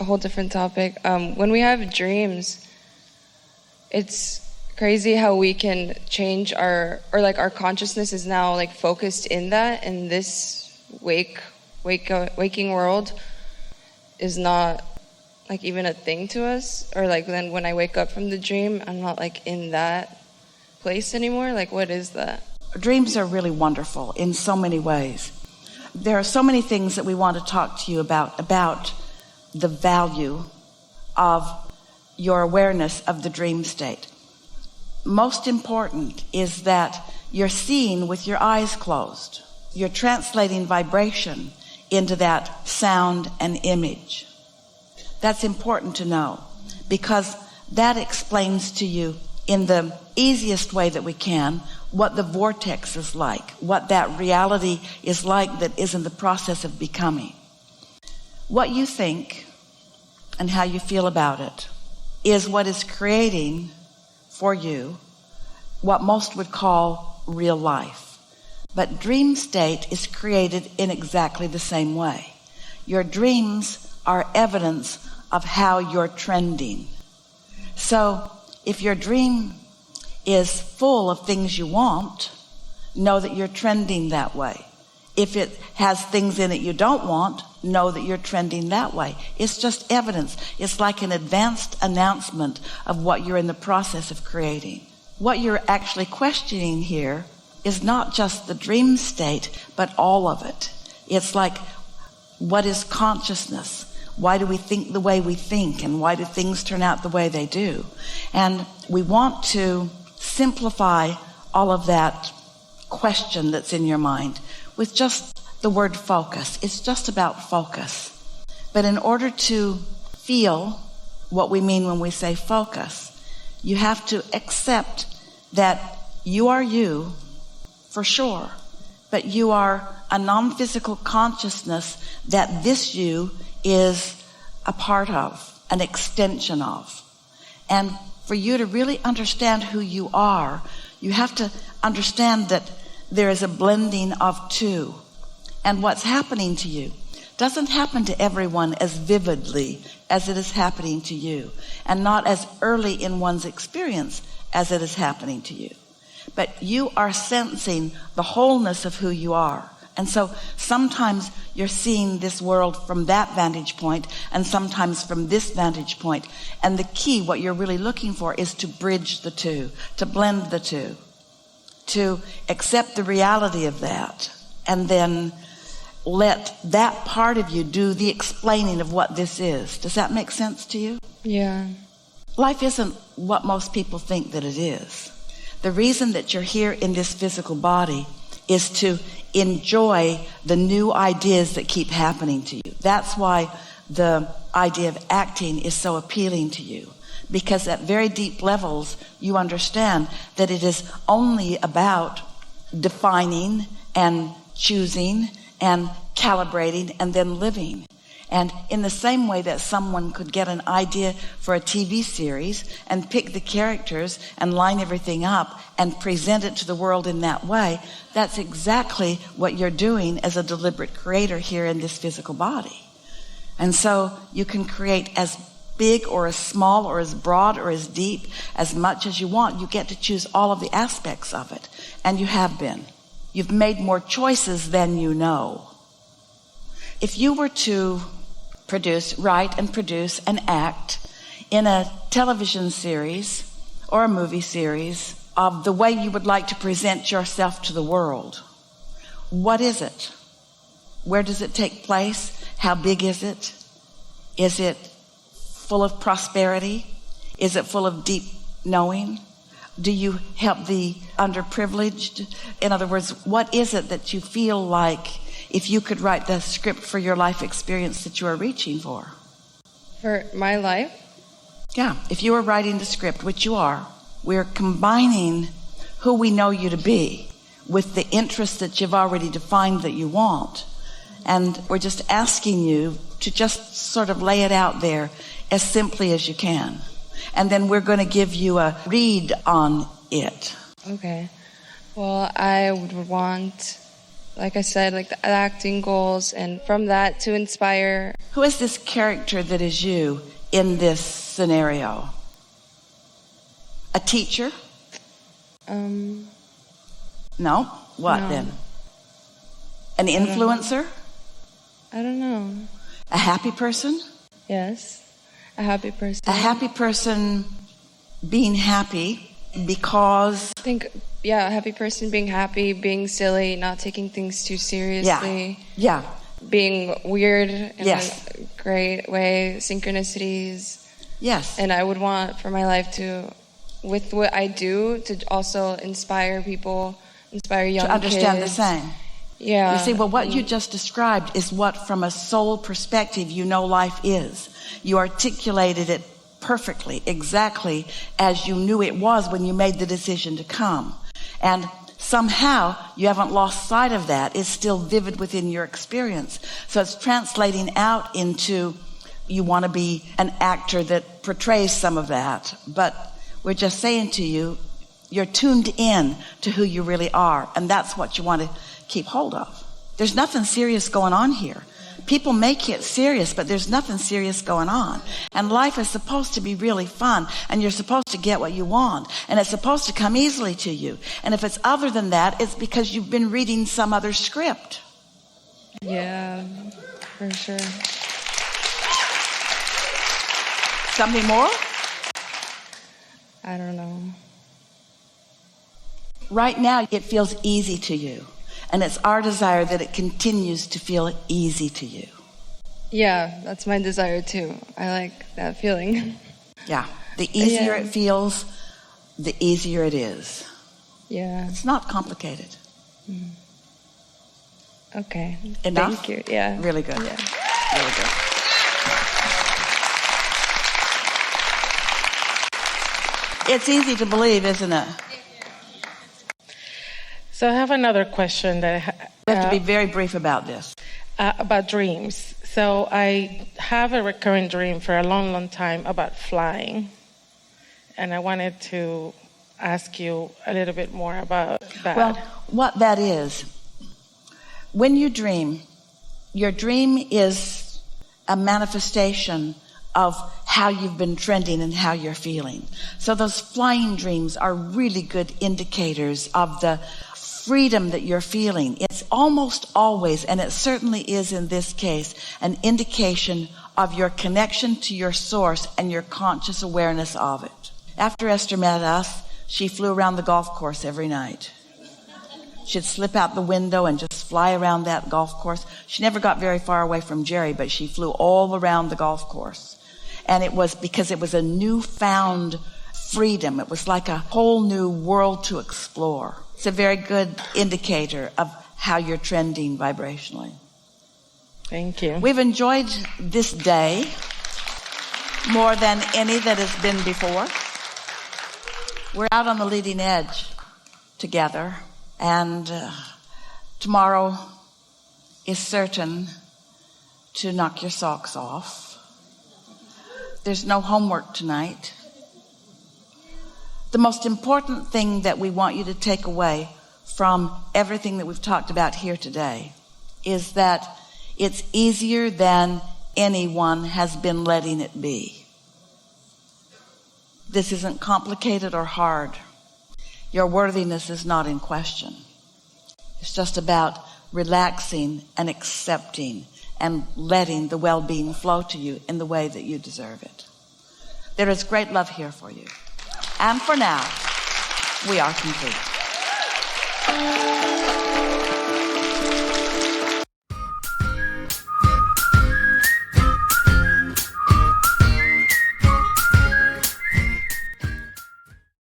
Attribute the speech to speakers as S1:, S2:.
S1: a whole different topic. When we have dreams, it's crazy how we can change our consciousness is now like focused in that, and this waking world is not like even a thing to us. Or like then when I wake up from the dream, I'm not like in that place anymore. Like, what is that?
S2: Dreams are really wonderful in so many ways. There are so many things that we want to talk to you about the value of your awareness of the dream state. Most important is that you're seeing with your eyes closed. You're translating vibration into that sound and image. That's important to know, because that explains to you in the easiest way that we can what the vortex is like, what that reality is like that is in the process of becoming. What you think and how you feel about it is what is creating for you what most would call real life. But dream state is created in exactly the same way. Your dreams are evidence of how you're trending. So if your dream is full of things you want, know that you're trending that way. If it has things in it you don't want, know that you're trending that way. It's just evidence. It's like an advanced announcement of what you're in the process of creating. What you're actually questioning here is not just the dream state, but all of it. It's like, what is consciousness? Why do we think the way we think? And why do things turn out the way they do? And we want to simplify all of that question that's in your mind with just the word focus. It's just about focus. But in order to feel what we mean when we say focus, you have to accept that you are you for sure, but you are a non-physical consciousness that this you is a part of, an extension of. And for you to really understand who you are, you have to understand that there is a blending of two. And what's happening to you doesn't happen to everyone as vividly as it is happening to you, and not as early in one's experience as it is happening to you. But you are sensing the wholeness of who you are. And so sometimes you're seeing this world from that vantage point, and sometimes from this vantage point. And the key, what you're really looking for, is to bridge the two, to blend the two, to accept the reality of that, and then let that part of you do the explaining of what this is. Does that make sense to you?
S1: Yeah.
S2: Life isn't what most people think that it is. The reason that you're here in this physical body is to enjoy the new ideas that keep happening to you. That's why the idea of acting is so appealing to you, because at very deep levels you understand that it is only about defining and choosing and calibrating and then living. And in the same way that someone could get an idea for a TV series and pick the characters and line everything up and present it to the world in that way, that's exactly what you're doing as a deliberate creator here in this physical body. And so you can create as big or as small or as broad or as deep, as much as you want. You get to choose all of the aspects of it. And you have been. You've made more choices than you know. If you were to write and produce and act in a television series or a movie series of the way you would like to present yourself to the world, what is it? Where does it take place? How big is it? Is it full of prosperity? Is it full of deep knowing? Do you help the underprivileged? In other words, what is it that you feel like if you could write the script for your life experience that you are reaching for?
S1: For my life?
S2: Yeah, if you were writing the script, which you are, we're combining who we know you to be with the interests that you've already defined that you want. And we're just asking you to just sort of lay it out there as simply as you can. And then we're going to give you a read on it.
S1: Okay. Well, I would want like I said, like the acting goals, and from that to inspire.
S2: Who is this character that is you in this scenario? A teacher? No? What
S1: No.
S2: then? An influencer?
S1: I don't know.
S2: A happy person?
S1: Yes. A happy person.
S2: A happy person being happy because...
S1: I think, a happy person being happy, being silly, not taking things too seriously.
S2: Yeah.
S1: Being weird in
S2: Yes.
S1: a great way, synchronicities.
S2: Yes.
S1: And I would want for my life to, with what I do, to also inspire people, inspire young
S2: To understand
S1: kids.
S2: the same.
S1: Yeah.
S2: You see, well, what you just described is what, from a soul perspective, you know life is. You articulated it perfectly, exactly as you knew it was when you made the decision to come. And somehow you haven't lost sight of that. It's still vivid within your experience. So it's translating out into, you want to be an actor that portrays some of that. But we're just saying to you, you're tuned in to who you really are. And that's what you want to keep hold of. There's nothing serious going on here. People make it serious, but there's nothing serious going on. And life is supposed to be really fun, and you're supposed to get what you want, and it's supposed to come easily to you. And if it's other than that, it's because you've been reading some other script.
S1: Yeah, for sure.
S2: Something more?
S1: I don't know.
S2: Right now, it feels easy to you. And it's our desire that it continues to feel easy to you.
S1: Yeah, that's my desire too. I like that feeling.
S2: Yeah. The easier it feels, the easier it is.
S1: Yeah.
S2: It's not complicated.
S1: Okay.
S2: Enough?
S1: Thank you. Yeah.
S2: Really good.
S1: Yeah.
S2: Really good. It's easy to believe, isn't it?
S3: So I have another question that
S2: We have to be very brief about this.
S3: about dreams. So I have a recurring dream for a long, long time about flying. And I wanted to ask you a little bit more about that.
S2: Well, what that is, when you dream, your dream is a manifestation of how you've been trending and how you're feeling. So those flying dreams are really good indicators of the freedom that you're feeling. It's almost always, and it certainly is in this case, an indication of your connection to your source and your conscious awareness of it. After Esther met us, she flew around the golf course every night. She'd slip out the window and just fly around that golf course. She never got very far away from Jerry, but she flew all around the golf course. And it was because it was a newfound freedom. It was like a whole new world to explore. It's a very good indicator of how you're trending vibrationally.
S3: Thank you.
S2: We've enjoyed this day more than any that has been before. We're out on the leading edge together, and tomorrow is certain to knock your socks off. There's no homework tonight. The most important thing that we want you to take away from everything that we've talked about here today is that it's easier than anyone has been letting it be. This isn't complicated or hard. Your worthiness is not in question. It's just about relaxing and accepting and letting the well-being flow to you in the way that you deserve it. There is great love here for you. And for now, we are complete.